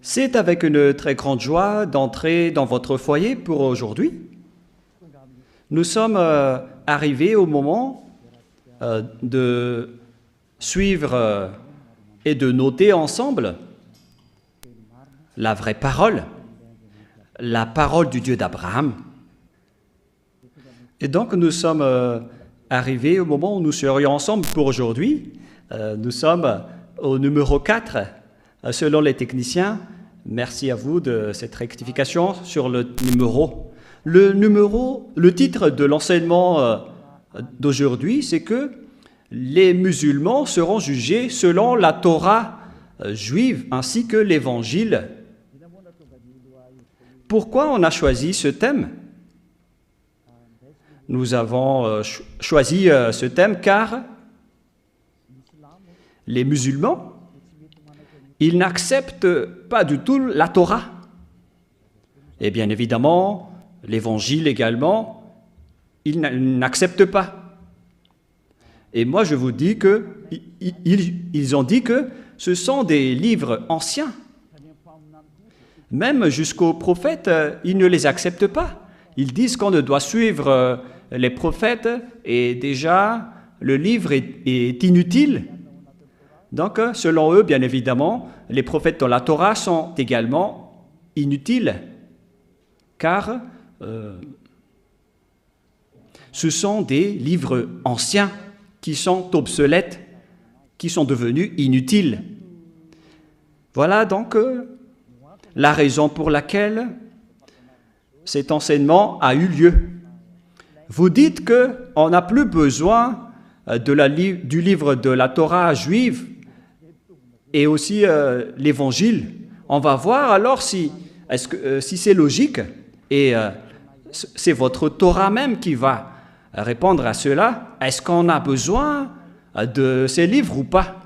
C'est avec une très grande joie d'entrer dans votre foyer pour aujourd'hui. Nous sommes arrivés au moment de suivre et de noter ensemble la vraie parole, la parole du Dieu d'Abraham. Et donc nous sommes arrivés au moment où nous serions ensemble pour aujourd'hui. Nous sommes au numéro 4, selon les techniciens. Merci à vous de cette rectification sur le numéro. Le titre de l'enseignement d'aujourd'hui, c'est que les musulmans seront jugés selon la Torah juive ainsi que l'Évangile. Pourquoi on a choisi ce thème? Nous avons choisi ce thème car les musulmans, ils n'acceptent pas du tout la Torah. Et bien évidemment, l'Évangile également, ils n'acceptent pas. Et moi, je vous dis qu'ils ont dit que ce sont des livres anciens. Même jusqu'aux prophètes, ils ne les acceptent pas. Ils disent qu'on ne doit suivre les prophètes et déjà, le livre est inutile. Donc, selon eux, bien évidemment, les prophètes dans la Torah sont également inutiles, car ce sont des livres anciens qui sont obsolètes, qui sont devenus inutiles. Voilà donc la raison pour laquelle cet enseignement a eu lieu. Vous dites qu'on n'a plus besoin du livre de la Torah juive et aussi l'Évangile. On va voir alors si c'est logique et c'est votre Torah même qui va répondre à cela. Est-ce qu'on a besoin de ces livres ou pas?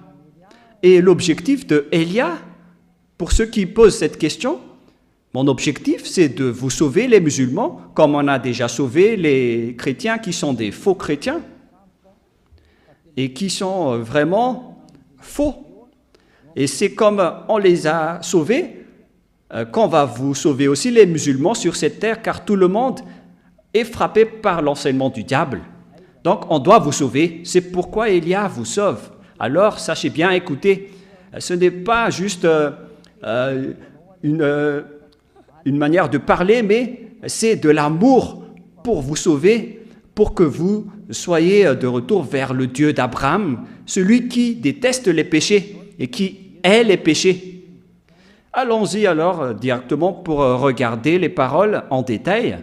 Et l'objectif de Elia, pour ceux qui posent cette question, mon objectif, c'est de vous sauver les musulmans, comme on a déjà sauvé les chrétiens qui sont des faux chrétiens et qui sont vraiment faux. Et c'est comme on les a sauvés qu'on va vous sauver aussi les musulmans sur cette terre, car tout le monde est frappé par l'enseignement du diable. Donc on doit vous sauver, c'est pourquoi Elia vous sauve. Alors sachez bien, écoutez, ce n'est pas juste une manière de parler, mais c'est de l'amour pour vous sauver, pour que vous soyez de retour vers le Dieu d'Abraham, celui qui déteste les péchés et qui hait les péchés. Allons-y alors directement pour regarder les paroles en détail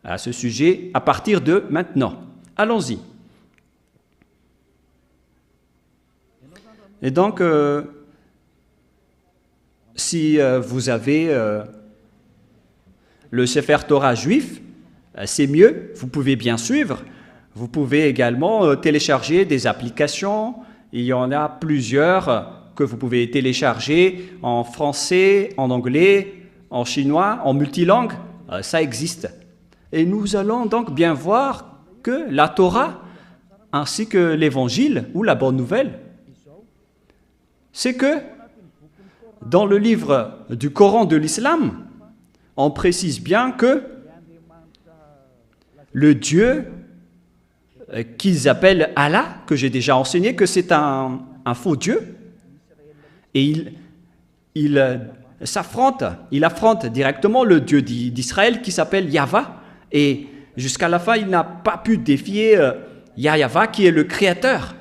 à ce sujet à partir de maintenant. Allons-y. Et donc, si vous avez le Sefer Torah juif, c'est mieux, vous pouvez bien suivre. Vous pouvez également télécharger des applications. Il y en a plusieurs que vous pouvez télécharger en français, en anglais, en chinois, en multilangue. Ça existe. Et nous allons donc bien voir que la Torah, ainsi que l'Évangile ou la Bonne Nouvelle, c'est que dans le livre du Coran de l'Islam, on précise bien que le Dieu qu'ils appellent Allah, que j'ai déjà enseigné, que c'est un faux Dieu, et il affronte directement le Dieu d'Israël qui s'appelle Yahva, et jusqu'à la fin, il n'a pas pu défier Yahva qui est le Créateur.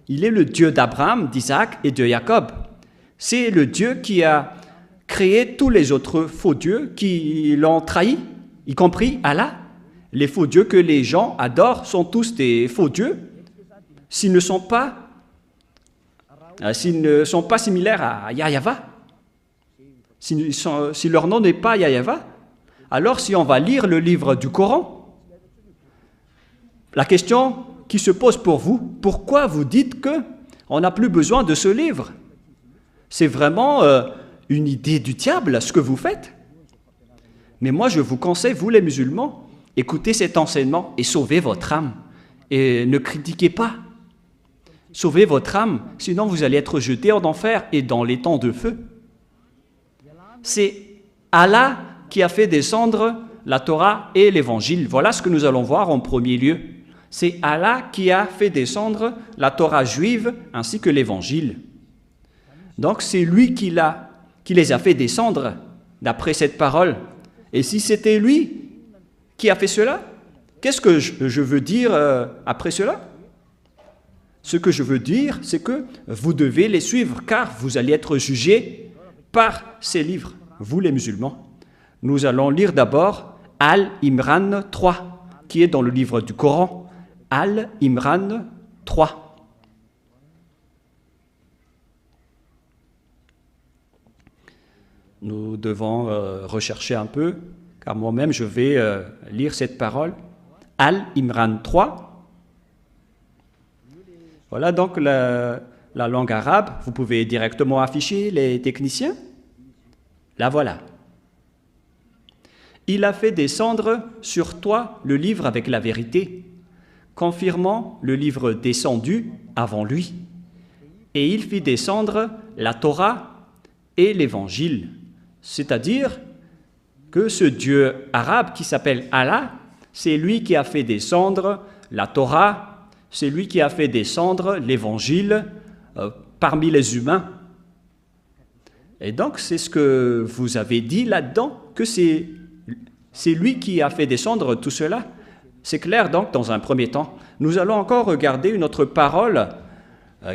Il est le Dieu d'Abraham, d'Isaac et de Jacob. C'est le Dieu qui a créé tous les autres faux dieux qui l'ont trahi, y compris Allah. Les faux dieux que les gens adorent sont tous des faux dieux s'ils ne sont pas similaires à Yahva. Si leur nom n'est pas Yahva, alors si on va lire le livre du Coran, la question qui se pose pour vous, pourquoi vous dites qu'on n'a plus besoin de ce livre? C'est vraiment une idée du diable, ce que vous faites. Mais moi, je vous conseille, vous les musulmans, écoutez cet enseignement et sauvez votre âme. Et ne critiquez pas. Sauvez votre âme, sinon vous allez être jeté en enfer et dans les temps de feu. c'est Allah qui a fait descendre la Torah et l'Évangile. Voilà ce que nous allons voir en premier lieu. C'est Allah qui a fait descendre la Torah juive ainsi que l'Évangile. Donc c'est lui qui les a fait descendre d'après cette parole. Et si c'était lui qui a fait cela, qu'est-ce que je veux dire après cela? Ce que je veux dire, c'est que vous devez les suivre, car vous allez être jugés par ces livres, vous les musulmans. Nous allons lire d'abord Al-Imran 3, qui est dans le livre du Coran. Al-Imran 3. Nous devons rechercher un peu, car moi-même je vais lire cette parole. Al-Imran 3. Voilà donc la langue arabe. Vous pouvez directement afficher les techniciens. La voilà. Il a fait descendre sur toi le livre avec la vérité, confirmant le livre descendu avant lui. Et il fit descendre la Torah et l'Évangile. C'est-à-dire que ce Dieu arabe qui s'appelle Allah, c'est lui qui a fait descendre la Torah, c'est lui qui a fait descendre l'Évangile parmi les humains. Et donc, c'est ce que vous avez dit là-dedans, que c'est lui qui a fait descendre tout cela. C'est clair donc dans un premier temps. Nous allons encore regarder une autre parole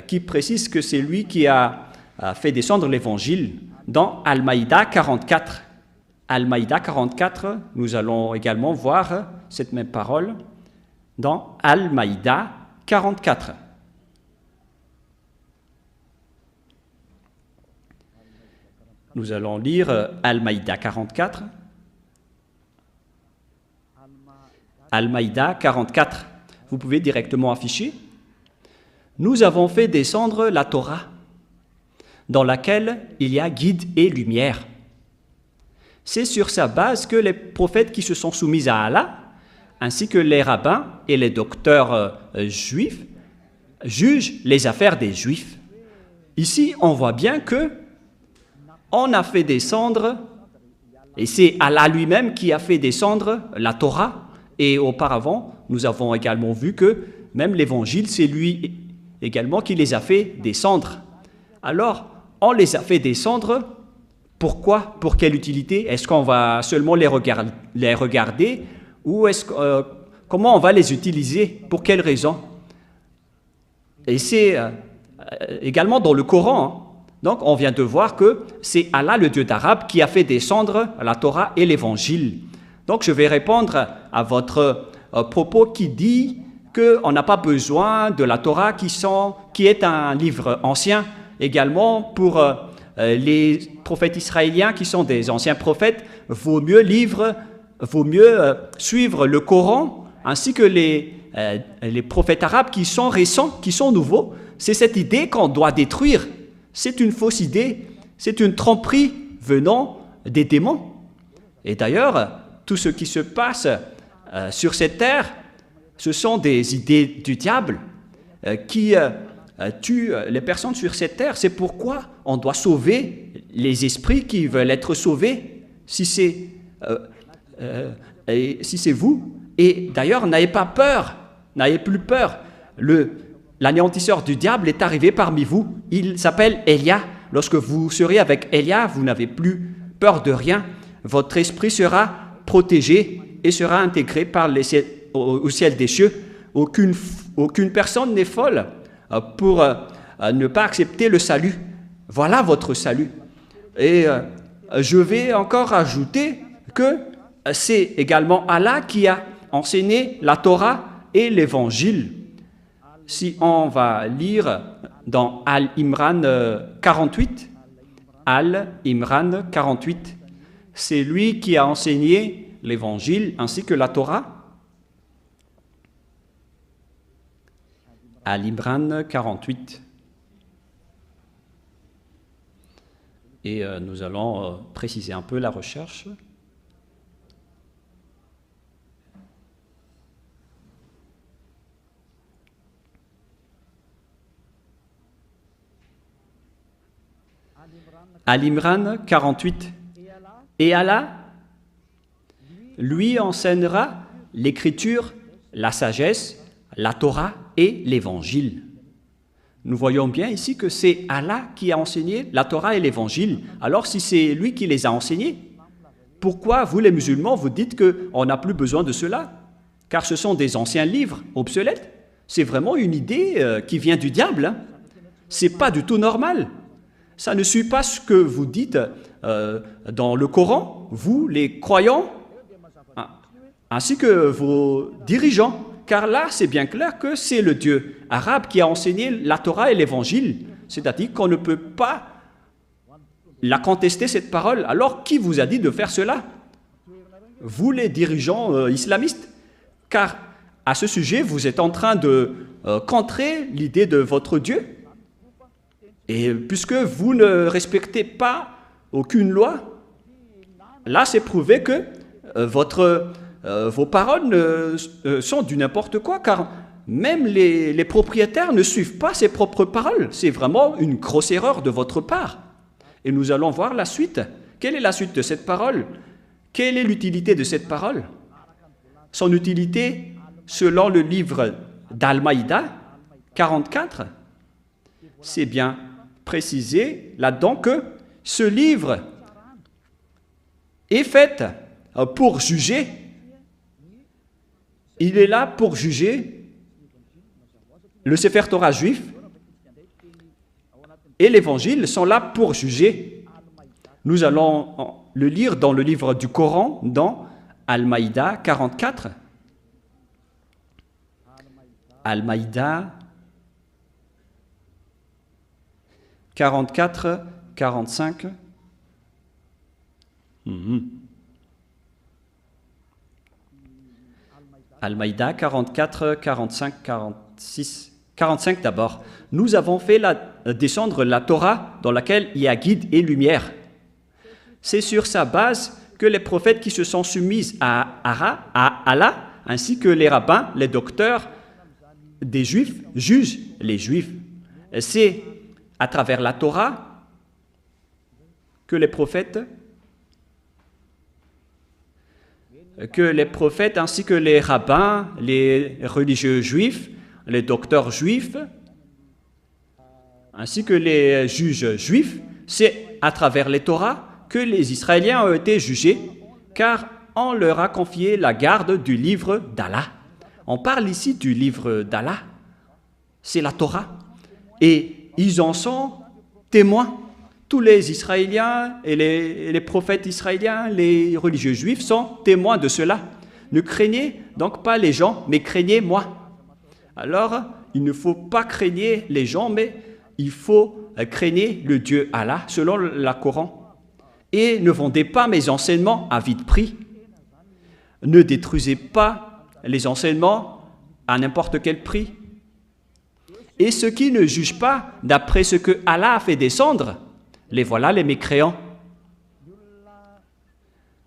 qui précise que c'est lui qui a fait descendre l'Évangile dans Al-Maïda 44. Al-Maïda 44, nous allons également voir cette même parole dans Al-Maïda 44. Nous allons lire Al-Maïda 44. Al-Maïda 44. Vous pouvez directement afficher. Nous avons fait descendre la Torah, dans laquelle il y a guide et lumière. C'est sur sa base que les prophètes qui se sont soumis à Allah, ainsi que les rabbins et les docteurs juifs, jugent les affaires des juifs. Ici, on voit bien que on a fait descendre, et c'est Allah lui-même qui a fait descendre la Torah, et auparavant, nous avons également vu que même l'Évangile, c'est lui également qui les a fait descendre. Alors, on les a fait descendre, pourquoi? Pour quelle utilité? Est-ce qu'on va seulement les regarder ou comment on va les utiliser? Pour quelle raison? Et c'est également dans le Coran. Hein. Donc, on vient de voir que c'est Allah, le Dieu d'Arabe, qui a fait descendre la Torah et l'Évangile. Donc, je vais répondre à votre propos qui dit qu'on n'a pas besoin de la Torah qui est un livre ancien. Également, pour les prophètes israéliens qui sont des anciens prophètes, vaut mieux suivre le Coran ainsi que les prophètes arabes qui sont récents, qui sont nouveaux. C'est cette idée qu'on doit détruire. C'est une fausse idée, c'est une tromperie venant des démons. Et d'ailleurs, tout ce qui se passe sur cette terre, ce sont des idées du diable qui tuent les personnes sur cette terre. C'est pourquoi on doit sauver les esprits qui veulent être sauvés, si c'est vous. Et d'ailleurs, n'ayez pas peur, n'ayez plus peur. L'anéantisseur du diable est arrivé parmi vous. Il s'appelle Elia. Lorsque vous serez avec Elia, vous n'avez plus peur de rien. Votre esprit sera protégé et sera intégré au ciel des cieux. Aucune personne n'est folle pour ne pas accepter le salut. Voilà votre salut. Et je vais encore ajouter que c'est également Allah qui a enseigné la Torah et l'Évangile. Si on va lire dans Al-Imran 48, Al-Imran 48, c'est lui qui a enseigné l'Évangile ainsi que la Torah. Al-Imran 48. Et nous allons préciser un peu la recherche. Al-Imran 48. Et Allah lui enseignera l'écriture, la sagesse, la Torah et l'évangile. Nous voyons bien ici que c'est Allah qui a enseigné la Torah et l'évangile. Alors si c'est lui qui les a enseignés, pourquoi vous les musulmans vous dites qu'on n'a plus besoin de cela? Car ce sont des anciens livres obsolètes. C'est vraiment une idée qui vient du diable. Hein. C'est pas du tout normal. Ça ne suit pas ce que vous dites dans le Coran, vous les croyants, ainsi que vos dirigeants. Car là, c'est bien clair que c'est le Dieu arabe qui a enseigné la Torah et l'évangile. C'est-à-dire qu'on ne peut pas la contester, cette parole. Alors, qui vous a dit de faire cela? Vous, les dirigeants islamistes. Car à ce sujet, vous êtes en train de contrer l'idée de votre Dieu. Et puisque vous ne respectez pas aucune loi, là, c'est prouvé que vos paroles sont du n'importe quoi, car même les propriétaires ne suivent pas ses propres paroles. C'est vraiment une grosse erreur de votre part. Et nous allons voir la suite. Quelle est la suite de cette parole? Quelle est l'utilité de cette parole? Son utilité, selon le livre d'Al-Maïda 44, c'est bien précisé là-dedans que ce livre est fait pour juger. Il est là pour juger le Sefer Torah juif et l'Évangile sont là pour juger. Nous allons le lire dans le livre du Coran, dans Al-Maïda 44. Al-Maïda 44, 45. Al-Maïda 44, 45, 46. 45 d'abord. Nous avons fait descendre la Torah dans laquelle il y a guide et lumière. C'est sur sa base que les prophètes qui se sont soumis à Allah, ainsi que les rabbins, les docteurs des Juifs, jugent les Juifs. C'est à travers la Torah que les prophètes ainsi que les rabbins, les religieux juifs, les docteurs juifs, ainsi que les juges juifs, c'est à travers les Torahs que les Israéliens ont été jugés, car on leur a confié la garde du livre d'Allah. On parle ici du livre d'Allah, c'est la Torah, et ils en sont témoins. Tous les Israéliens et les prophètes israéliens, les religieux juifs sont témoins de cela. Ne craignez donc pas les gens, mais craignez moi. Alors, il ne faut pas craigner les gens, mais il faut craigner le Dieu Allah, selon le Coran. Et ne vendez pas mes enseignements à vide prix. Ne détruisez pas les enseignements à n'importe quel prix. Et ceux qui ne jugent pas d'après ce que Allah a fait descendre, les voilà les mécréants.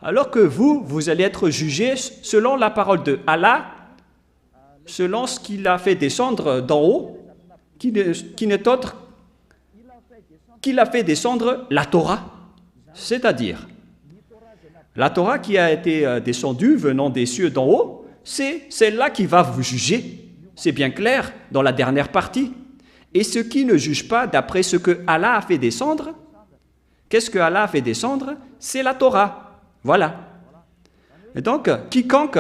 Alors que vous allez être jugés selon la parole de Allah, selon ce qu'il a fait descendre d'en haut, qui n'est autre qu'il a fait descendre la Torah. C'est-à-dire, la Torah qui a été descendue venant des cieux d'en haut, c'est celle-là qui va vous juger. C'est bien clair dans la dernière partie. Et ceux qui ne jugent pas d'après ce que Allah a fait descendre, qu'est-ce que Allah a fait descendre? C'est la Torah. Voilà. Et donc, quiconque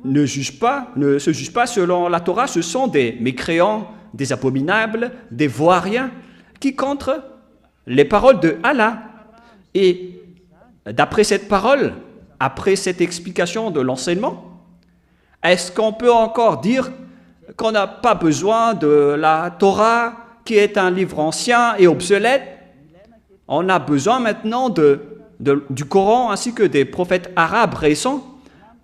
ne se juge pas selon la Torah, ce sont des mécréants, des abominables, des vauriens, qui contre les paroles de Allah. Et d'après cette parole, après cette explication de l'enseignement, est-ce qu'on peut encore dire qu'on n'a pas besoin de la Torah, qui est un livre ancien et obsolète? On a besoin maintenant du Coran ainsi que des prophètes arabes récents,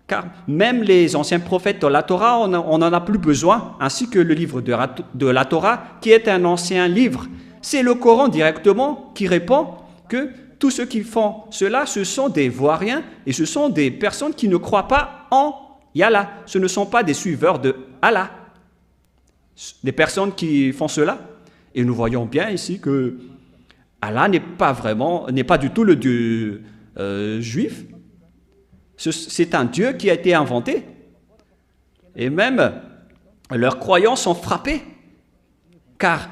car même les anciens prophètes de la Torah, on n'en a plus besoin, ainsi que le livre de la Torah, qui est un ancien livre. C'est le Coran directement qui répond que tous ceux qui font cela, ce sont des vauriens et ce sont des personnes qui ne croient pas en Allah. Ce ne sont pas des suiveurs de Allah. Des personnes qui font cela. Et nous voyons bien ici que Allah n'est pas du tout le Dieu juif. C'est un Dieu qui a été inventé. Et même leurs croyances sont frappées, car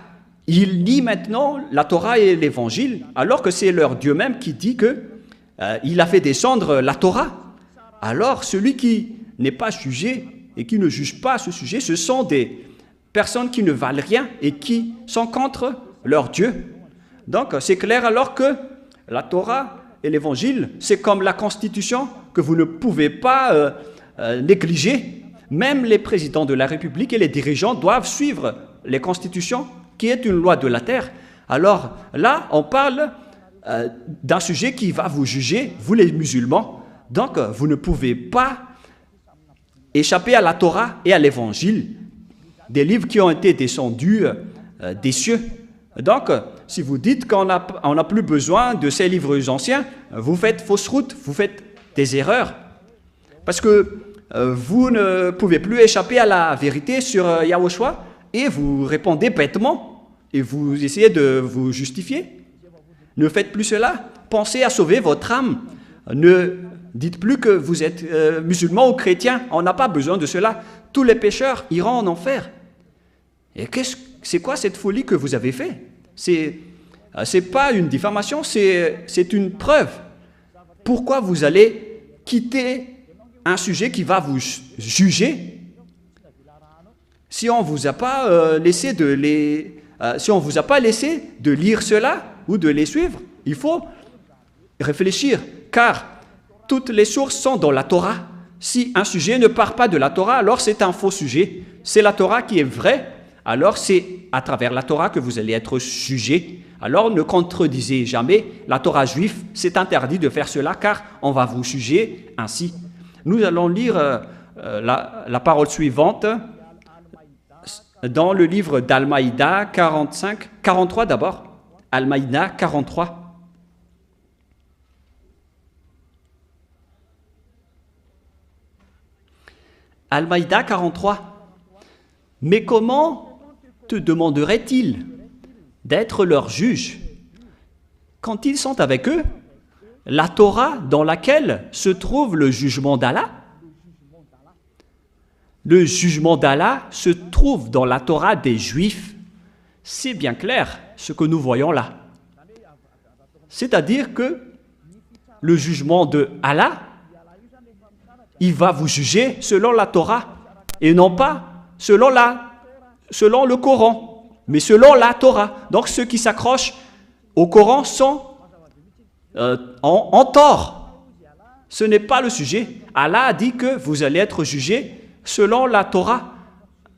ils lient maintenant la Torah et l'Évangile, alors que c'est leur Dieu même qui dit qu'il a fait descendre la Torah. Alors celui qui n'est pas jugé et qui ne juge pas ce sujet, ce sont des personnes qui ne valent rien et qui sont contre leur Dieu. Donc c'est clair alors que la Torah et l'Évangile, c'est comme la Constitution que vous ne pouvez pas négliger. Même les présidents de la République et les dirigeants doivent suivre les constitutions, qui est une loi de la terre. Alors là, on parle d'un sujet qui va vous juger, vous les musulmans. Donc, vous ne pouvez pas échapper à la Torah et à l'Évangile, des livres qui ont été descendus des cieux. Donc, si vous dites qu'on n'a plus besoin de ces livres anciens, vous faites fausse route, vous faites des erreurs. Parce que vous ne pouvez plus échapper à la vérité sur Yahushua et vous répondez bêtement et vous essayez de vous justifier. Ne faites plus cela. Pensez à sauver votre âme. Ne dites plus que vous êtes musulman ou chrétien. On n'a pas besoin de cela. Tous les pécheurs iront en enfer. Et c'est quoi cette folie que vous avez fait? C'est pas une diffamation, c'est une preuve. Pourquoi vous allez quitter un sujet qui va vous juger si on vous a pas laissé si on vous a pas laissé de lire cela ou de les suivre? Il faut réfléchir, car toutes les sources sont dans la Torah. Si un sujet ne part pas de la Torah, alors c'est un faux sujet. C'est la Torah qui est vraie, alors c'est à travers la Torah que vous allez être jugé. Alors ne contredisez jamais la Torah juive, c'est interdit de faire cela, car on va vous juger ainsi. Nous allons lire la parole suivante dans le livre d'Al-Maïda 43 d'abord. Al-Maïda 43. Al-Maïda 43. Mais comment te demanderait-il d'être leur juge quand ils sont avec eux? La Torah dans laquelle se trouve le jugement d'Allah. Le jugement d'Allah se trouve dans la Torah des Juifs. C'est bien clair ce que nous voyons là. C'est-à-dire que le jugement de Allah, il va vous juger selon la Torah et non pas selon le Coran, mais selon la Torah. Donc ceux qui s'accrochent au Coran sont en tort. Ce n'est pas le sujet. Allah a dit que vous allez être jugés selon la Torah.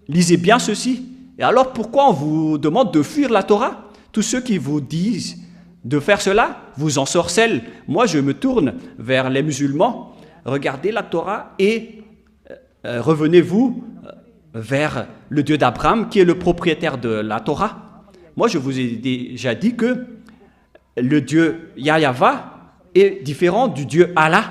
Lisez bien ceci. Et alors pourquoi on vous demande de fuir la Torah? Tous ceux qui vous disent de faire cela vous ensorcellent. Moi je me tourne vers les musulmans. Regardez la Torah et revenez-vous vers le Dieu d'Abraham qui est le propriétaire de la Torah. Moi je vous ai déjà dit que le Dieu Yahva est différent du Dieu Allah,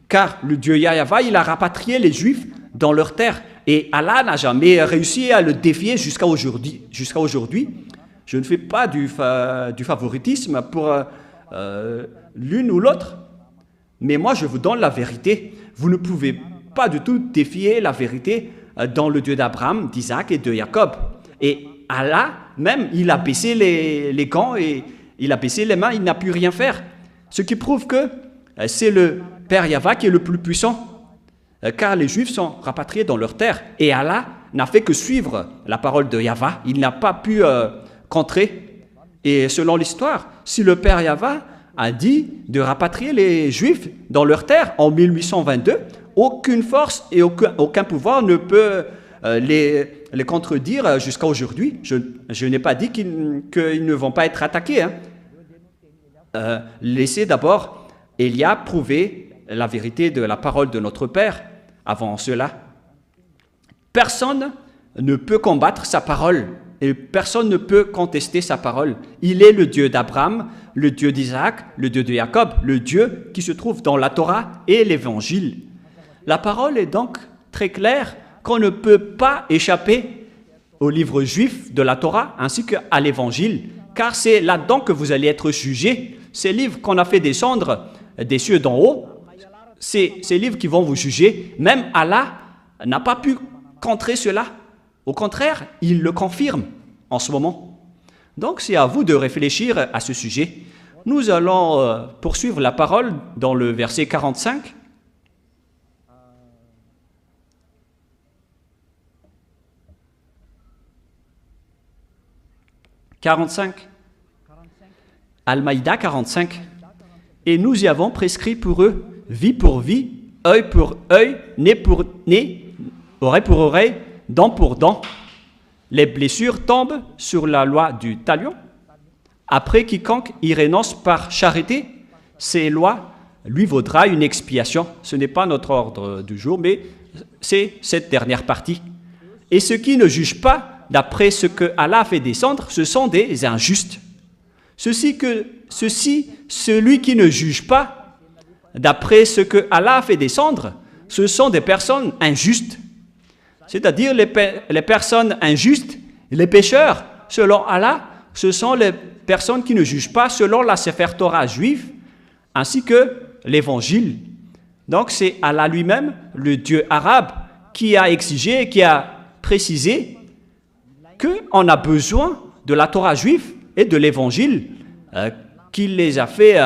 car le Dieu Yahva, il a rapatrié les Juifs dans leur terre, et Allah n'a jamais réussi à le défier jusqu'à aujourd'hui. Je ne fais pas du favoritisme pour l'une ou l'autre, mais moi je vous donne la vérité. Vous ne pouvez pas du tout défier la vérité dans le Dieu d'Abraham, d'Isaac et de Jacob. Et Allah, même, il a baissé les gants et il a baissé les mains, il n'a pu rien faire. Ce qui prouve que c'est le Père Yahva qui est le plus puissant, car les Juifs sont rapatriés dans leur terre. Et Allah n'a fait que suivre la parole de Yahva. Il n'a pas pu contrer. Et selon l'histoire, si le Père Yahva a dit de rapatrier les Juifs dans leur terre en 1822, aucune force et aucun pouvoir ne peut les contredire jusqu'à aujourd'hui. Je n'ai pas dit qu'ils ne vont pas être attaqués. Laissez d'abord Élia prouver la vérité de la parole de notre Père avant cela. Personne ne peut combattre sa parole et personne ne peut contester sa parole. Il est le Dieu d'Abraham, le Dieu d'Isaac, le Dieu de Jacob, le Dieu qui se trouve dans la Torah et l'Évangile. La parole est donc très claire qu'on ne peut pas échapper au livre juif de la Torah ainsi qu'à l'Évangile, car c'est là-dedans que vous allez être jugés. Ces livres qu'on a fait descendre des cieux d'en haut, ces livres qui vont vous juger, même Allah n'a pas pu contrer cela. Au contraire, il le confirme en ce moment. Donc, c'est à vous de réfléchir à ce sujet. Nous allons poursuivre la parole dans le verset 45. Al-Maïda 45. Et nous y avons prescrit pour eux vie pour vie, œil pour œil, nez pour nez, oreille pour oreille, dent pour dent. Les blessures tombent sur la loi du talion. Après, quiconque y renonce par charité, ces lois lui vaudra une expiation. Ce n'est pas notre ordre du jour, mais c'est cette dernière partie. Et ceux qui ne jugent pas d'après ce que Allah fait descendre, ce sont des injustes. Celui qui ne juge pas d'après ce que Allah fait descendre, ce sont des personnes injustes. C'est-à-dire les personnes injustes, les pécheurs, selon Allah, ce sont les personnes qui ne jugent pas selon la Sefer Torah juive, ainsi que l'Évangile. Donc c'est Allah lui-même, le Dieu arabe, qui a exigé, qui a précisé qu'on a besoin de la Torah juive et de l'Évangile, qui les a fait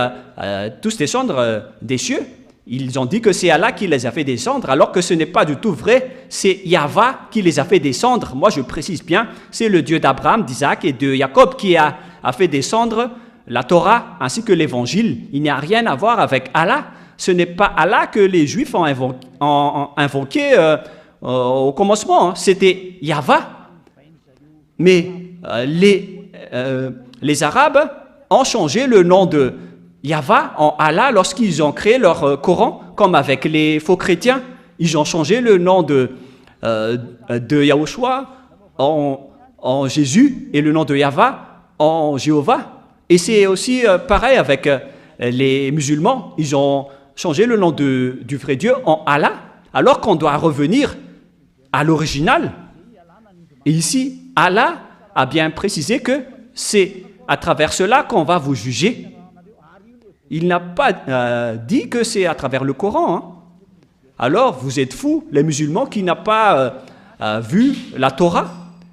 tous descendre des cieux. Ils ont dit que c'est Allah qui les a fait descendre, alors que ce n'est pas du tout vrai. C'est Yahva qui les a fait descendre. Moi, je précise bien, c'est le Dieu d'Abraham, d'Isaac et de Jacob qui a fait descendre la Torah ainsi que l'Évangile. Il n'y a rien à voir avec Allah. Ce n'est pas Allah que les Juifs ont invoqué au commencement. Hein. C'était Yahva. Mais les Arabes ont changé le nom de Yahva en Allah lorsqu'ils ont créé leur Coran, comme avec les faux chrétiens. Ils ont changé le nom de Yahushua en Jésus et le nom de Yahva en Jéhovah. Et c'est aussi pareil avec les musulmans. Ils ont changé le nom du vrai Dieu en Allah, alors qu'on doit revenir à l'original. Et ici, Allah a bien précisé que c'est à travers cela qu'on va vous juger. Il n'a pas dit que c'est à travers le Coran. Hein. Alors, vous êtes fous, les musulmans, qui n'ont pas vu la Torah,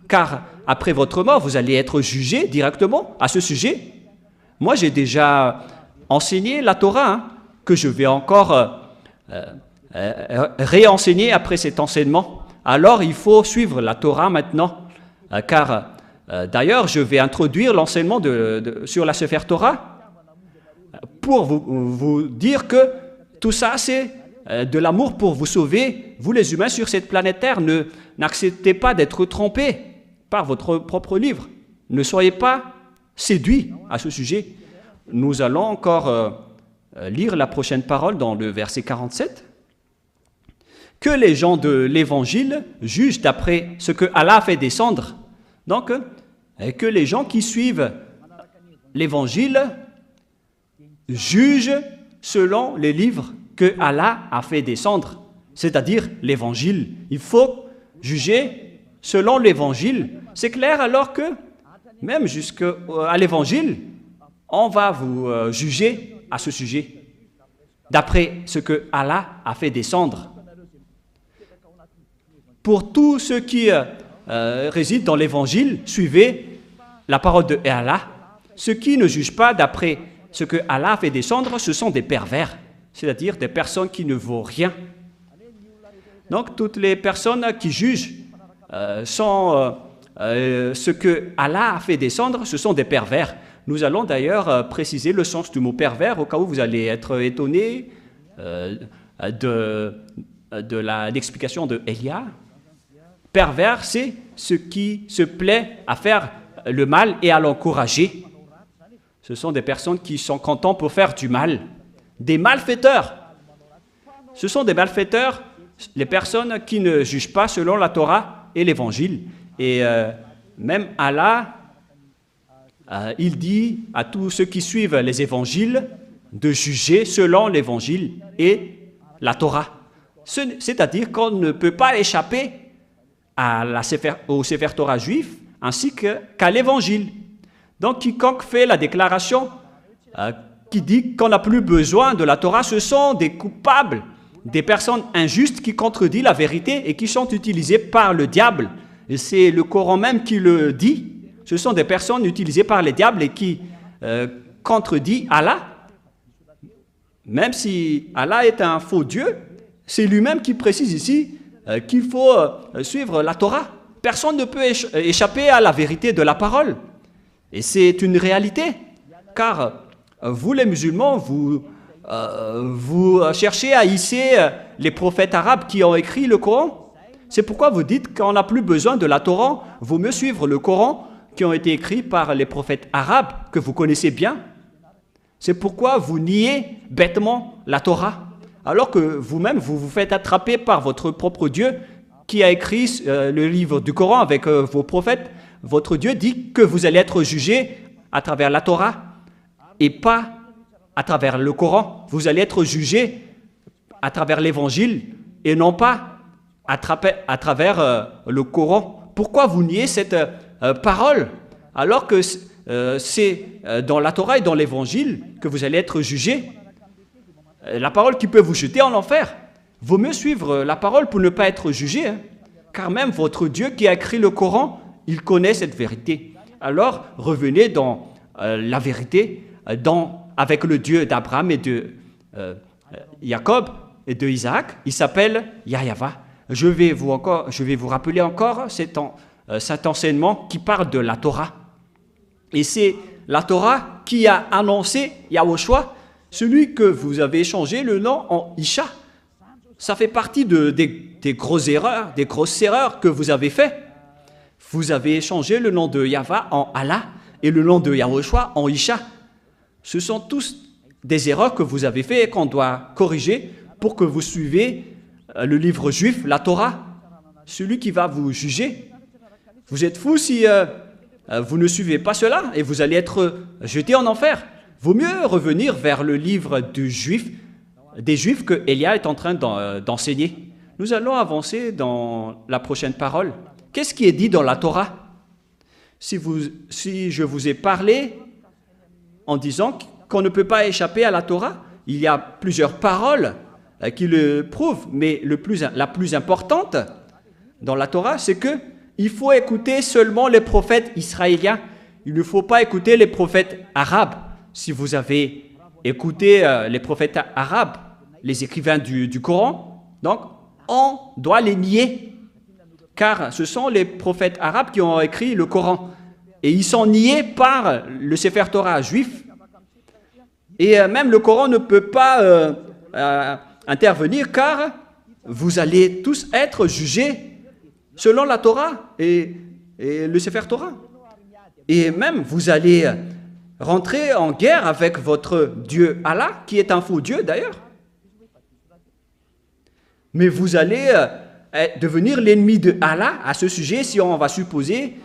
car après votre mort, vous allez être jugés directement à ce sujet. Moi, j'ai déjà enseigné la Torah, hein, que je vais encore réenseigner après cet enseignement. Alors, il faut suivre la Torah maintenant, car d'ailleurs, je vais introduire l'enseignement sur la Sefer Torah, pour vous dire que tout ça, c'est de l'amour pour vous sauver, vous les humains sur cette planète Terre. N'acceptez pas d'être trompés par votre propre livre. Ne soyez pas séduits à ce sujet. Nous allons encore lire la prochaine parole dans le verset 47. Que les gens de l'Évangile jugent d'après ce que Allah a fait descendre. Donc, que les gens qui suivent l'Évangile juge selon les livres que Allah a fait descendre, c'est-à-dire l'Évangile. Il faut juger selon l'Évangile. C'est clair alors que, même jusqu'à l'Évangile, on va vous juger à ce sujet, d'après ce que Allah a fait descendre. Pour tous ceux qui résident dans l'Évangile, suivez la parole de Allah. Ceux qui ne jugent pas d'après ce que Allah a fait descendre, ce sont des pervers, c'est-à-dire des personnes qui ne vaut rien. Donc, toutes les personnes qui jugent ce que Allah a fait descendre, ce sont des pervers. Nous allons d'ailleurs préciser le sens du mot pervers, au cas où vous allez être étonnés de l'explication de Elia. Pervers, c'est ce qui se plaît à faire le mal et à l'encourager. Ce sont des personnes qui sont contentes pour faire du mal. Des malfaiteurs. Ce sont des malfaiteurs, les personnes qui ne jugent pas selon la Torah et l'Évangile. Et même Allah, il dit à tous ceux qui suivent les Évangiles de juger selon l'Évangile et la Torah. C'est-à-dire qu'on ne peut pas échapper au Sefer Torah juif ainsi qu'à l'Évangile. Donc, quiconque fait la déclaration qui dit qu'on n'a plus besoin de la Torah, ce sont des coupables, des personnes injustes qui contredisent la vérité et qui sont utilisées par le diable. Et c'est le Coran même qui le dit. Ce sont des personnes utilisées par les diables et qui contredisent Allah. Même si Allah est un faux Dieu, c'est lui-même qui précise ici qu'il faut suivre la Torah. Personne ne peut échapper à la vérité de la parole. Et c'est une réalité, car vous les musulmans, vous cherchez à hisser les prophètes arabes qui ont écrit le Coran. C'est pourquoi vous dites qu'on n'a plus besoin de la Torah, vaut mieux suivre le Coran qui ont été écrits par les prophètes arabes que vous connaissez bien. C'est pourquoi vous niez bêtement la Torah, alors que vous-même, vous vous faites attraper par votre propre Dieu qui a écrit le livre du Coran avec vos prophètes. Votre Dieu dit que vous allez être jugé à travers la Torah et pas à travers le Coran. Vous allez être jugé à travers l'Évangile et non pas à travers le Coran. Pourquoi vous niez cette parole alors que c'est dans la Torah et dans l'Évangile que vous allez être jugé? La parole qui peut vous jeter en enfer. Vaut mieux suivre la parole pour ne pas être jugé, hein, car même votre Dieu qui a écrit le Coran, il connaît cette vérité. Alors, revenez dans la vérité, avec le Dieu d'Abraham et de Jacob et de Isaac. Il s'appelle Yahweh. Je vais vous rappeler encore cet enseignement qui parle de la Torah. Et c'est la Torah qui a annoncé Yahushua, celui que vous avez changé le nom en Isha. Ça fait partie des grosses erreurs que vous avez fait. Vous avez changé le nom de Yahweh en Allah et le nom de Yahushua en Isha. Ce sont tous des erreurs que vous avez fait et qu'on doit corriger pour que vous suivez le livre juif, la Torah, celui qui va vous juger. Vous êtes fous si vous ne suivez pas cela et vous allez être jeté en enfer. Vaut mieux revenir vers le livre des Juifs que Elia est en train d'enseigner. Nous allons avancer dans la prochaine parole. Qu'est-ce qui est dit dans la Torah? Si je vous ai parlé en disant qu'on ne peut pas échapper à la Torah, il y a plusieurs paroles qui le prouvent, mais la plus importante dans la Torah, c'est que il faut écouter seulement les prophètes israéliens. Il ne faut pas écouter les prophètes arabes. Si vous avez écouté les prophètes arabes, les écrivains du Coran, donc on doit les nier, car ce sont les prophètes arabes qui ont écrit le Coran, et ils sont niés par le Sefer Torah juif, et même le Coran ne peut pas intervenir, car vous allez tous être jugés selon la Torah et le Sefer Torah, et même vous allez rentrer en guerre avec votre Dieu Allah, qui est un faux Dieu d'ailleurs. Mais vous allez devenir l'ennemi de Allah à ce sujet si on va supposer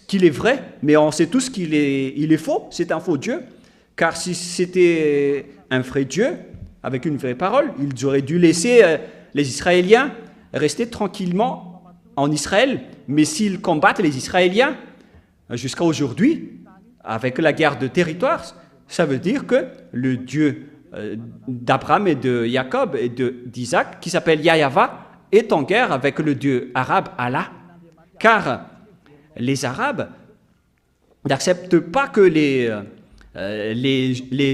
qu'il est vrai, mais on sait tous qu'il est faux, c'est un faux Dieu. Car si c'était un vrai Dieu, avec une vraie parole, ils auraient dû laisser les Israéliens rester tranquillement en Israël. Mais s'ils combattent les Israéliens jusqu'à aujourd'hui, avec la guerre de territoire, ça veut dire que le Dieu d'Abraham et de Jacob et d'Isaac, qui s'appelle Yahweh, est en guerre avec le Dieu arabe Allah. Car les Arabes n'acceptent pas que les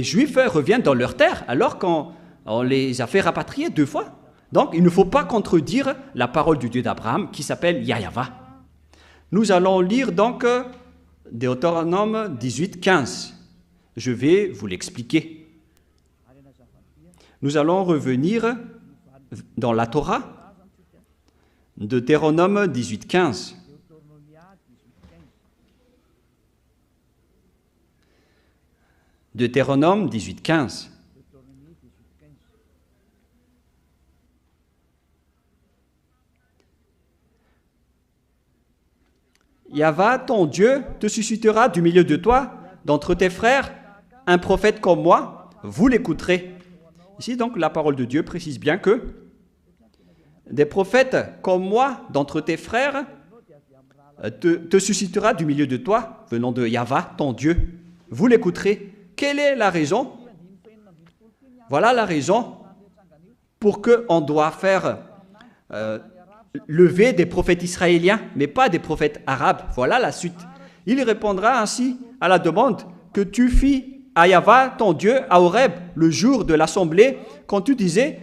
Juifs reviennent dans leur terre, alors qu'on les a fait rapatrier 2 fois. Donc, il ne faut pas contredire la parole du Dieu d'Abraham, qui s'appelle Yahweh. Nous allons lire donc Deutéronome 18, 15. Je vais vous l'expliquer. Nous allons revenir dans la Torah, Deutéronome 18, 15. Deutéronome 18, 15. Yahweh, ton Dieu, te suscitera du milieu de toi, d'entre tes frères, un prophète comme moi, vous l'écouterez. Ici, donc, la parole de Dieu précise bien que des prophètes comme moi, d'entre tes frères, te suscitera du milieu de toi, venant de Yahweh, ton Dieu. Vous l'écouterez. Quelle est la raison? Voilà la raison pour qu'on doit faire lever des prophètes israéliens, mais pas des prophètes arabes. Voilà la suite. Il répondra ainsi à la demande que tu fis à Yahva, ton Dieu, à Horeb, le jour de l'assemblée, quand tu disais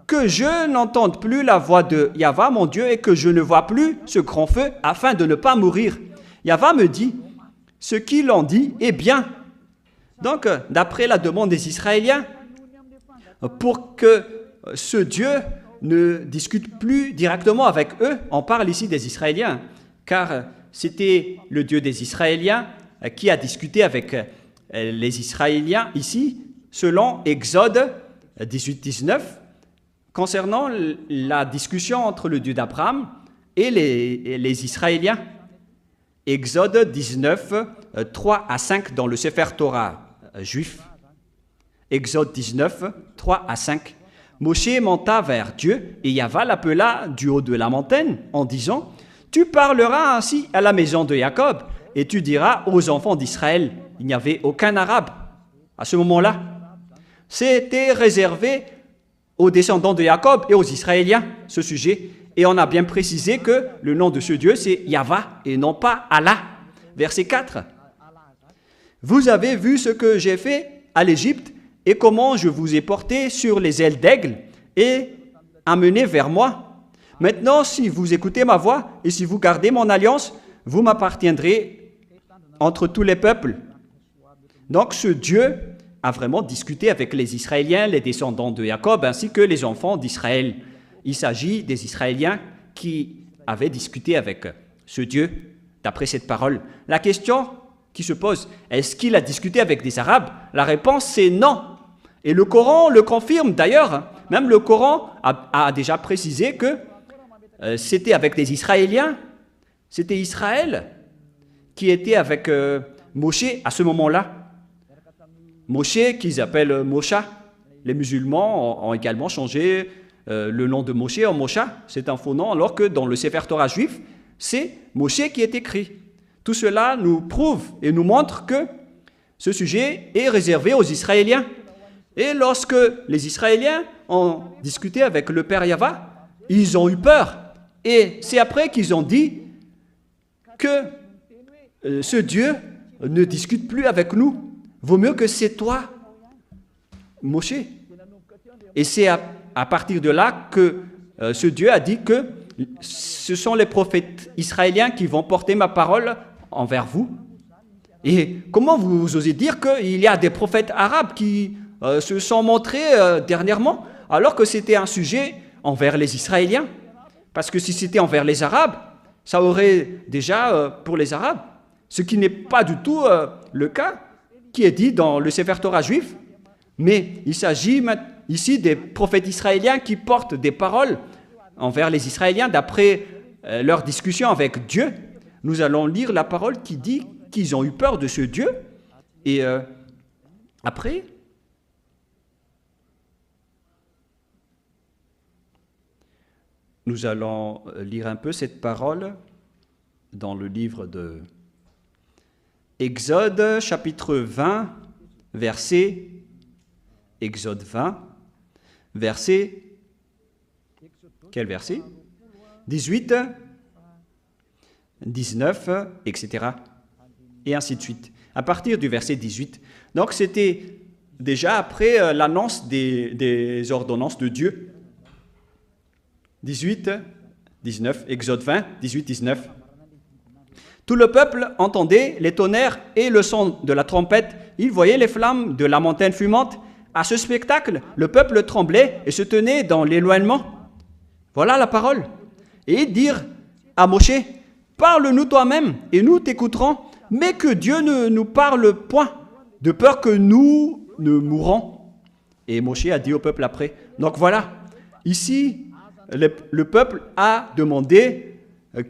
que je n'entende plus la voix de Yahva, mon Dieu, et que je ne vois plus ce grand feu, afin de ne pas mourir. Yahva me dit, ce qu'il en dit est bien. Donc, d'après la demande des Israéliens, pour que ce Dieu ne discute plus directement avec eux, on parle ici des Israéliens, car c'était le Dieu des Israéliens qui a discuté avec les Israéliens ici, selon Exode 18-19, concernant la discussion entre le Dieu d'Abraham et les Israéliens. Exode 19, 3 à 5 dans le Sefer Torah juif. Exode 19, 3 à 5. Moshe monta vers Dieu et Yahva l'appela du haut de la montagne en disant, « Tu parleras ainsi à la maison de Jacob et tu diras aux enfants d'Israël, il n'y avait aucun arabe à ce moment-là. C'était réservé aux descendants de Jacob et aux Israéliens, ce sujet. Et on a bien précisé que le nom de ce Dieu, c'est Yahva et non pas Allah. Verset 4. Vous avez vu ce que j'ai fait à l'Égypte et comment je vous ai porté sur les ailes d'aigle et amené vers moi. Maintenant, si vous écoutez ma voix et si vous gardez mon alliance, vous m'appartiendrez entre tous les peuples. Donc ce Dieu a vraiment discuté avec les Israéliens, les descendants de Jacob, ainsi que les enfants d'Israël. Il s'agit des Israéliens qui avaient discuté avec ce Dieu, d'après cette parole. La question qui se pose, est-ce qu'il a discuté avec des Arabes? La réponse, c'est non. Et le Coran le confirme d'ailleurs. Même le Coran a déjà précisé que c'était avec des Israéliens. C'était Israël qui était avec Moshe à ce moment-là. Moshe, qu'ils appellent Mosha. Les musulmans ont également changé le nom de Moshe en Mosha. C'est un faux nom, alors que dans le Sefer Torah juif, c'est Moshe qui est écrit. Tout cela nous prouve et nous montre que ce sujet est réservé aux Israéliens. Et lorsque les Israéliens ont discuté avec le Père Yahva, ils ont eu peur. Et c'est après qu'ils ont dit que ce Dieu ne discute plus avec nous. Vaut mieux que c'est toi, Moshe. Et c'est à partir de là que ce Dieu a dit que ce sont les prophètes israéliens qui vont porter ma parole envers vous. Et comment vous osez dire qu'il y a des prophètes arabes qui se sont montrés dernièrement, alors que c'était un sujet envers les Israéliens? Parce que si c'était envers les Arabes, ça aurait déjà pour les Arabes, ce qui n'est pas du tout le cas qui est dit dans le Sefer Torah juif, mais il s'agit ici des prophètes israéliens qui portent des paroles envers les Israéliens d'après leur discussion avec Dieu. Nous allons lire la parole qui dit qu'ils ont eu peur de ce Dieu. Et après, nous allons lire un peu cette parole dans le livre de Exode, chapitre 20, verset, Exode 20, verset, quel verset? 18, 19, etc. Et ainsi de suite. À partir du verset 18. Donc c'était déjà après l'annonce des ordonnances de Dieu. 18, 19, Exode 20, 18, 19. Tout le peuple entendait les tonnerres et le son de la trompette. Il voyait les flammes de la montagne fumante. À ce spectacle, le peuple tremblait et se tenait dans l'éloignement. Voilà la parole. Et ils dirent à Moshe, « Parle-nous toi-même et nous t'écouterons, mais que Dieu ne nous parle point, de peur que nous ne mourons. » Et Moshe a dit au peuple après. Donc voilà, ici, le peuple a demandé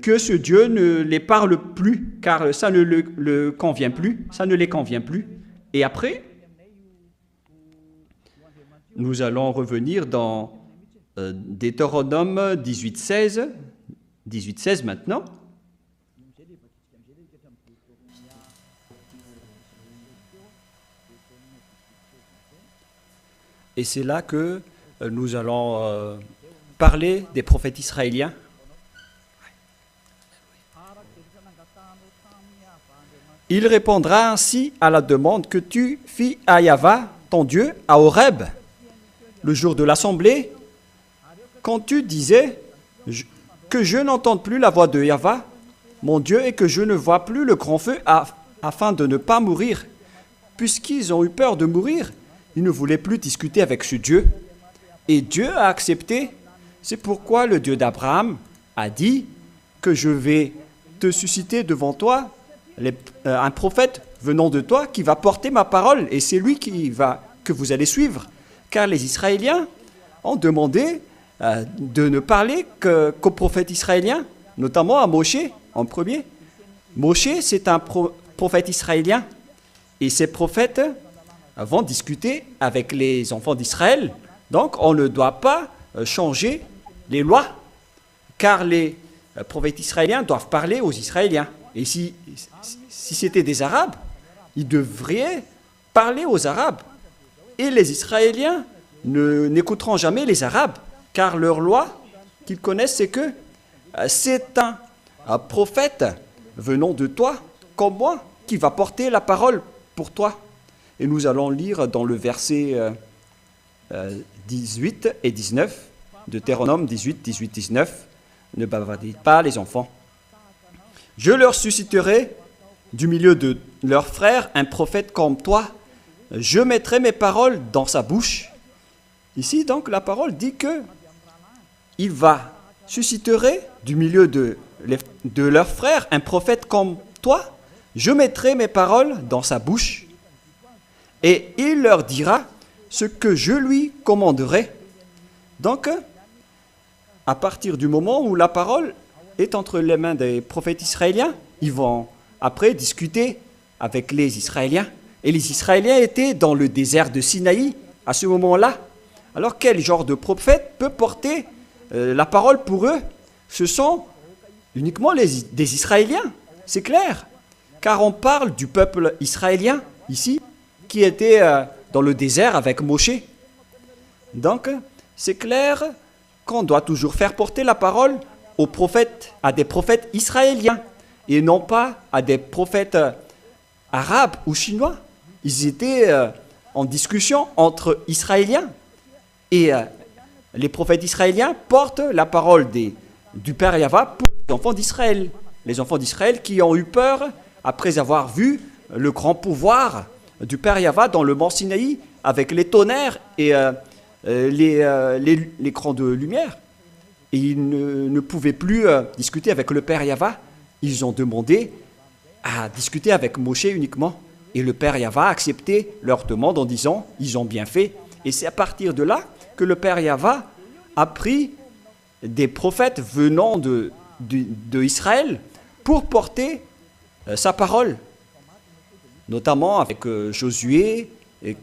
que ce Dieu ne les parle plus, car ça ne le convient plus, ça ne les convient plus. Et après, nous allons revenir dans Deutéronome 18:16, 18:16 maintenant. Et c'est là que nous allons parler des prophètes israéliens. Il répondra ainsi à la demande que tu fis à Yahva, ton Dieu, à Horeb, le jour de l'assemblée, quand tu disais que je n'entende plus la voix de Yahva, mon Dieu, et que je ne vois plus le grand feu afin de ne pas mourir. Puisqu'ils ont eu peur de mourir, ils ne voulaient plus discuter avec ce Dieu. Et Dieu a accepté. C'est pourquoi le Dieu d'Abraham a dit que je vais te susciter devant toi un prophète venant de toi qui va porter ma parole, et c'est lui que vous allez suivre. Car les Israéliens ont demandé de ne parler qu'aux prophètes israéliens, notamment à Moshe en premier. Moshe, c'est un prophète israélien, et ces prophètes vont discuter avec les enfants d'Israël. Donc on ne doit pas changer les lois, car les prophètes israéliens doivent parler aux Israéliens. Et si c'était des Arabes, ils devraient parler aux Arabes. Et les Israéliens n'écouteront jamais les Arabes, car leur loi qu'ils connaissent, c'est que c'est un prophète venant de toi, comme moi, qui va porter la parole pour toi. Et nous allons lire dans le verset 18 et 19, Deutéronome 18, 18, 19, « Ne bavardez pas les enfants. Je leur susciterai du milieu de leurs frères un prophète comme toi. Je mettrai mes paroles dans sa bouche. » Ici, donc, la parole dit que il va susciterait du milieu de leurs frères un prophète comme toi. Je mettrai mes paroles dans sa bouche et il leur dira ce que je lui commanderai. Donc, à partir du moment où la parole est entre les mains des prophètes israéliens, ils vont après discuter avec les Israéliens. Et les Israéliens étaient dans le désert de Sinaï à ce moment-là. Alors quel genre de prophète peut porter la parole pour eux? Ce sont uniquement des Israéliens, c'est clair. Car on parle du peuple israélien ici, qui était dans le désert avec Moshe. Donc, c'est clair qu'on doit toujours faire porter la parole aux prophètes, à des prophètes israéliens, et non pas à des prophètes arabes ou chinois. Ils étaient en discussion entre Israéliens, et les prophètes israéliens portent la parole du Père Yahva pour les enfants d'Israël. Les enfants d'Israël qui ont eu peur après avoir vu le grand pouvoir du Père Yahva dans le mont Sinaï avec les tonnerres et les crans de lumière. Et ils ne pouvaient plus discuter avec le Père Yahva. Ils ont demandé à discuter avec Moshe uniquement. Et le Père Yahva a accepté leur demande en disant « ils ont bien fait ». Et c'est à partir de là que le Père Yahva a pris des prophètes venant de Israël pour porter sa parole, notamment avec Josué,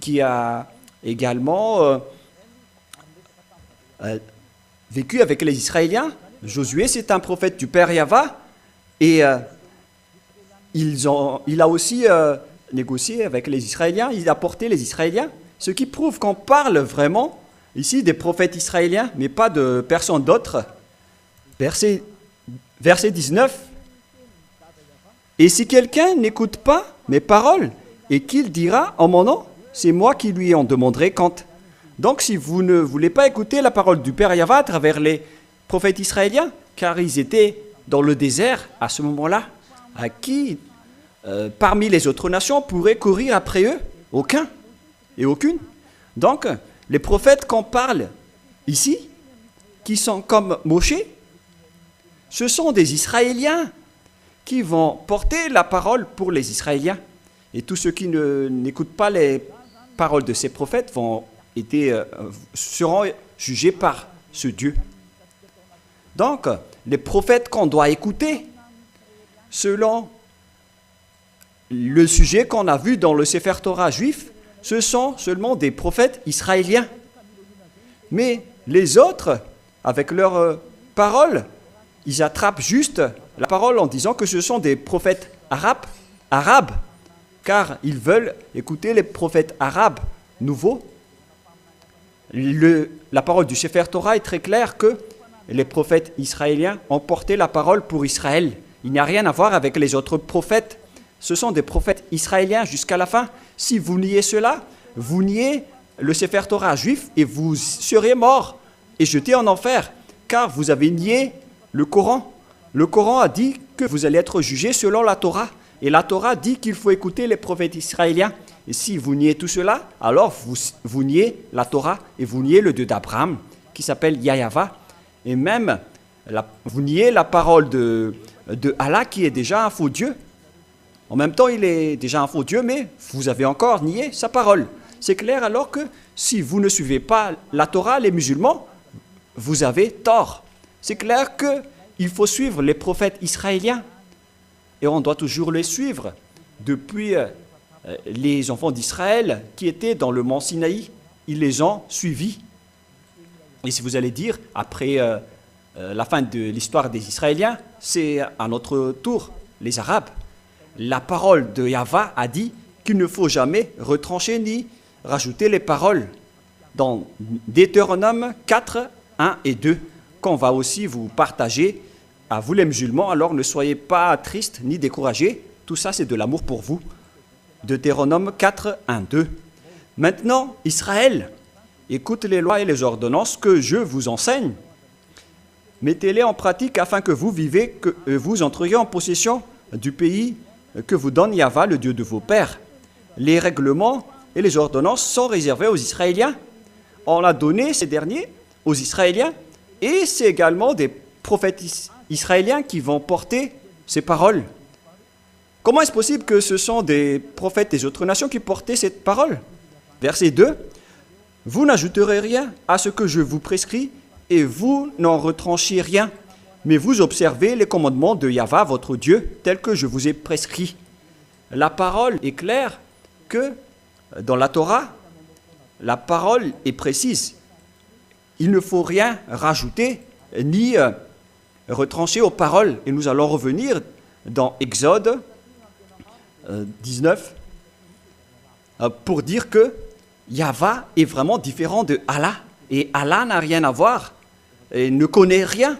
qui a également vécu avec les Israéliens. Josué, c'est un prophète du Père Yahva, et il a aussi négocié avec les Israéliens, il a porté les Israéliens, ce qui prouve qu'on parle vraiment ici des prophètes israéliens, mais pas de personne d'autre. Verset 19. « Et si quelqu'un n'écoute pas mes paroles, et qu'il dira en mon nom, c'est moi qui lui en demanderai compte. » Donc si vous ne voulez pas écouter la parole du Père Yahva à travers les prophètes israéliens, car ils étaient dans le désert à ce moment-là, à qui, parmi les autres nations, pourrait courir après eux? Aucun et aucune. Donc, les prophètes qu'on parle ici, qui sont comme Moshe, ce sont des Israéliens qui vont porter la parole pour les Israéliens. Et tous ceux qui n'écoutent pas les paroles de ces prophètes seront jugés par ce Dieu. Donc, les prophètes qu'on doit écouter, selon le sujet qu'on a vu dans le Sefer Torah juif, ce sont seulement des prophètes israéliens. Mais les autres, avec leurs paroles, ils attrapent juste la parole en disant que ce sont des prophètes arabes, car ils veulent écouter les prophètes arabes nouveaux. La parole du Sefer Torah est très claire que les prophètes israéliens ont porté la parole pour Israël. Il n'y a rien à voir avec les autres prophètes. Ce sont des prophètes israéliens jusqu'à la fin. Si vous niez cela, vous niez le Sefer Torah juif et vous serez morts et jetés en enfer, car vous avez nié le Coran. Le Coran a dit que vous allez être jugés selon la Torah. Et la Torah dit qu'il faut écouter les prophètes israéliens. Et si vous niez tout cela, alors vous niez la Torah et vous niez le Dieu d'Abraham, qui s'appelle Yahava. Et même, vous niez la parole de Allah, qui est déjà un faux Dieu. En même temps, il est déjà un faux Dieu, mais vous avez encore nié sa parole. C'est clair alors que si vous ne suivez pas la Torah, les musulmans, vous avez tort. C'est clair qu'il faut suivre les prophètes israéliens. Et on doit toujours les suivre. Depuis les enfants d'Israël qui étaient dans le mont Sinaï, ils les ont suivis. Et si vous allez dire, après la fin de l'histoire des Israéliens, c'est à notre tour, les Arabes. La parole de Yahva a dit qu'il ne faut jamais retrancher ni rajouter les paroles dans Deutéronome 4, 1 et 2, qu'on va aussi vous partager à vous les musulmans. Alors ne soyez pas tristes ni découragés, tout ça c'est de l'amour pour vous. Deutéronome 4, 1, 2. Maintenant, Israël, écoute les lois et les ordonnances que je vous enseigne. Mettez-les en pratique afin que vous vivez, que vous entriez en possession du pays que vous donne Yahva, le Dieu de vos pères. Les règlements et les ordonnances sont réservés aux Israéliens. On a donné ces derniers aux Israéliens et c'est également des prophètes israéliens qui vont porter ces paroles. Comment est-ce possible que ce sont des prophètes des autres nations qui portaient cette parole? Verset 2. Vous n'ajouterez rien à ce que je vous prescris et vous n'en retranchez rien, mais vous observez les commandements de Yahva, votre Dieu, tels que je vous ai prescrits. La parole est claire que dans la Torah, la parole est précise. Il ne faut rien rajouter ni retrancher aux paroles. Et nous allons revenir dans Exode 19 pour dire que Yahva est vraiment différent de Allah. Et Allah n'a rien à voir et ne connaît rien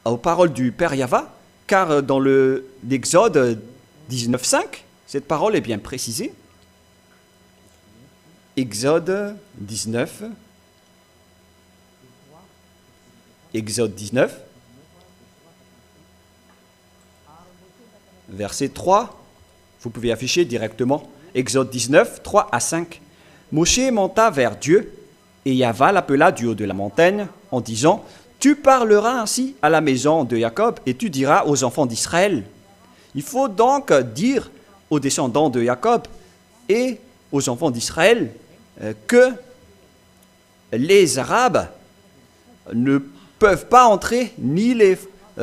aux paroles du Père Yahva, car dans l'Exode 19.5, cette parole est bien précisée. Exode 19, verset 3, vous pouvez afficher directement, Exode 19, 3 à 5. Moshe monta vers Dieu, et Yahva l'appela du haut de la montagne, en disant, « Tu parleras ainsi à la maison de Jacob, et tu diras aux enfants d'Israël. » Il faut donc dire aux descendants de Jacob et aux enfants d'Israël que les Arabes ne peuvent pas entrer, ni les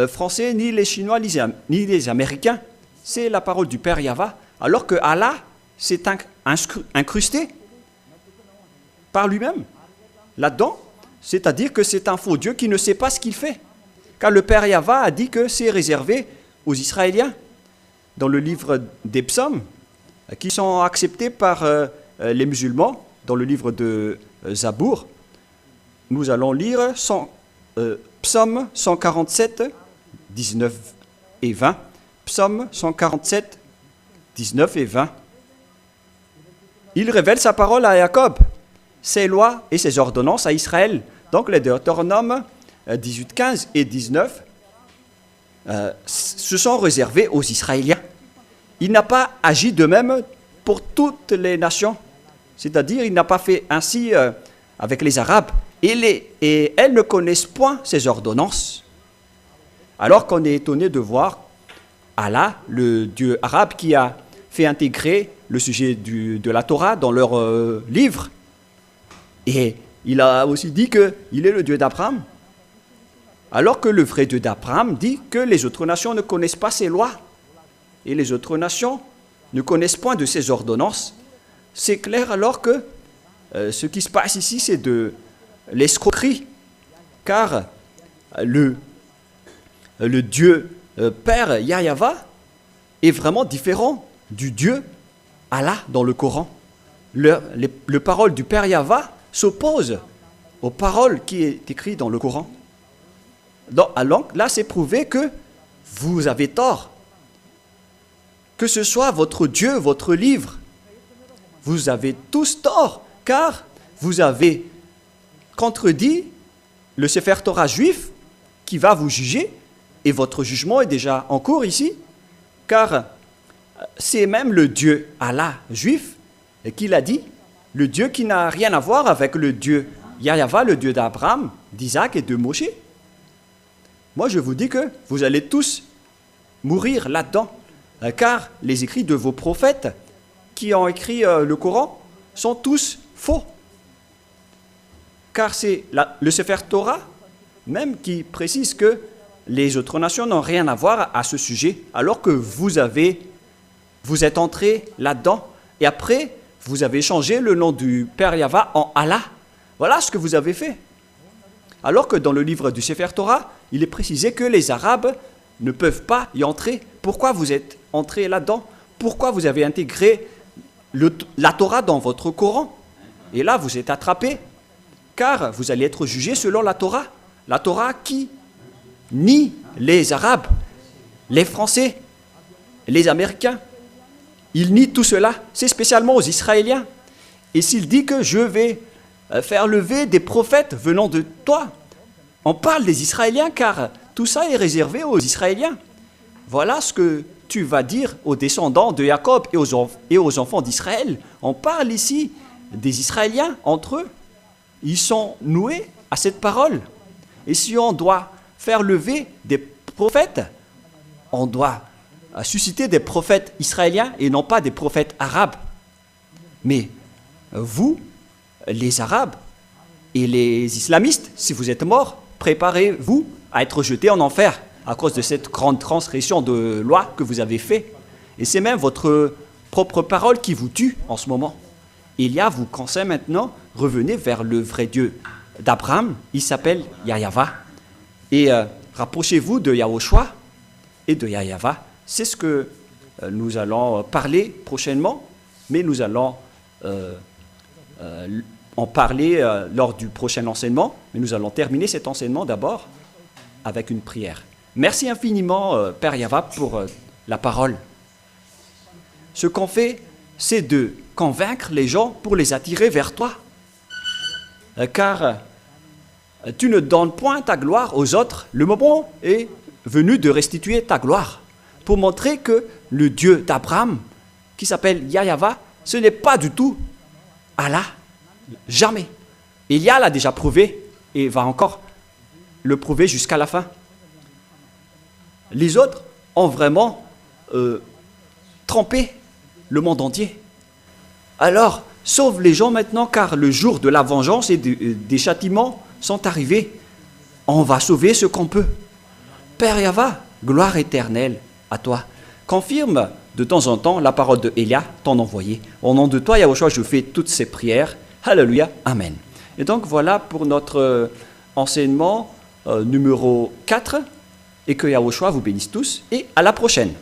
Français, ni les Chinois, ni les Américains. C'est la parole du Père Yahva, alors que Allah s'est incrusté par lui-même là-dedans, c'est-à-dire que c'est un faux Dieu qui ne sait pas ce qu'il fait. Car le Père Yahva a dit que c'est réservé aux Israéliens. Dans le livre des psaumes, qui sont acceptés par les musulmans, dans le livre de Zabour, nous allons lire psaume 147, 19 et 20. Psaume 147, 19 et 20. Il révèle sa parole à Jacob, ses lois et ses ordonnances à Israël. Donc les Deutéronome 18, 15 et 19 se sont réservés aux Israéliens. Il n'a pas agi de même pour toutes les nations. C'est-à-dire, il n'a pas fait ainsi avec les Arabes. Et elles ne connaissent point ces ordonnances. Alors qu'on est étonné de voir Allah, le Dieu arabe, qui a fait intégrer le sujet de la Torah dans leur livre. Et il a aussi dit qu'il est le Dieu d'Abraham. Alors que le vrai Dieu d'Abraham dit que les autres nations ne connaissent pas ses lois. Et les autres nations ne connaissent point de ses ordonnances. C'est clair alors que ce qui se passe ici, c'est de l'escroquerie. Car le Dieu Père Yahva est vraiment différent du Dieu Allah dans le Coran. le parole du Père Yahva s'oppose aux paroles qui est écrites dans le Coran. Alors là, c'est prouvé que vous avez tort. Que ce soit votre Dieu, votre livre, vous avez tous tort, car vous avez contredit le Sefer Torah juif qui va vous juger, et votre jugement est déjà en cours ici, car c'est même le Dieu Allah juif qui l'a dit, le Dieu qui n'a rien à voir avec le Dieu Yahva, le Dieu d'Abraham, d'Isaac et de Moïse. Moi, je vous dis que vous allez tous mourir là-dedans, car les écrits de vos prophètes qui ont écrit le Coran sont tous faux. Car c'est le Sefer Torah même qui précise que les autres nations n'ont rien à voir à ce sujet, alors que vous êtes entrés là-dedans, et après, vous avez changé le nom du Père Yahva en Allah. Voilà ce que vous avez fait. Alors que dans le livre du Sefer Torah, il est précisé que les Arabes ne peuvent pas y entrer. Pourquoi vous êtes entrés là-dedans? Pourquoi vous avez intégré la Torah dans votre Coran? Et là, vous êtes attrapés, car vous allez être jugés selon la Torah. La Torah qui nie les Arabes, les Français, les Américains. Il nie tout cela. C'est spécialement aux Israéliens. Et s'il dit que je vais faire lever des prophètes venant de toi, on parle des Israéliens, car tout ça est réservé aux Israéliens. Voilà ce que tu vas dire aux descendants de Jacob et aux enfants d'Israël. On parle ici des Israéliens entre eux. Ils sont noués à cette parole. Et si on doit faire lever des prophètes, on doit susciter des prophètes israéliens et non pas des prophètes arabes. Mais vous, les Arabes et les islamistes, si vous êtes morts, préparez-vous à être jetés en enfer à cause de cette grande transgression de loi que vous avez fait. Et c'est même votre propre parole qui vous tue en ce moment. Élia vous conseille maintenant, revenez vers le vrai Dieu d'Abraham, il s'appelle Yahva. Et rapprochez-vous de Yahushua et de Yahva. C'est ce que nous allons parler prochainement, mais nous allons en parler lors du prochain enseignement. Mais nous allons terminer cet enseignement d'abord avec une prière. Merci infiniment, Père Yahva, pour la parole. Ce qu'on fait, c'est de convaincre les gens pour les attirer vers toi. Car tu ne donnes point ta gloire aux autres. Le moment est venu de restituer ta gloire pour montrer que le Dieu d'Abraham, qui s'appelle Yahva, ce n'est pas du tout Allah. Jamais. Élia l'a déjà prouvé et va encore le prouver jusqu'à la fin. Les autres ont vraiment trompé le monde entier. Alors, sauve les gens maintenant, car le jour de la vengeance et des châtiments sont arrivés. On va sauver ce qu'on peut. Père Yahva, gloire éternelle à toi. Confirme de temps en temps la parole de Élia, ton envoyé. Au nom de toi, Yahushua, je fais toutes ces prières. Alléluia, Amen. Et donc voilà pour notre enseignement numéro 4. Et que Yahushua vous bénisse tous et à la prochaine.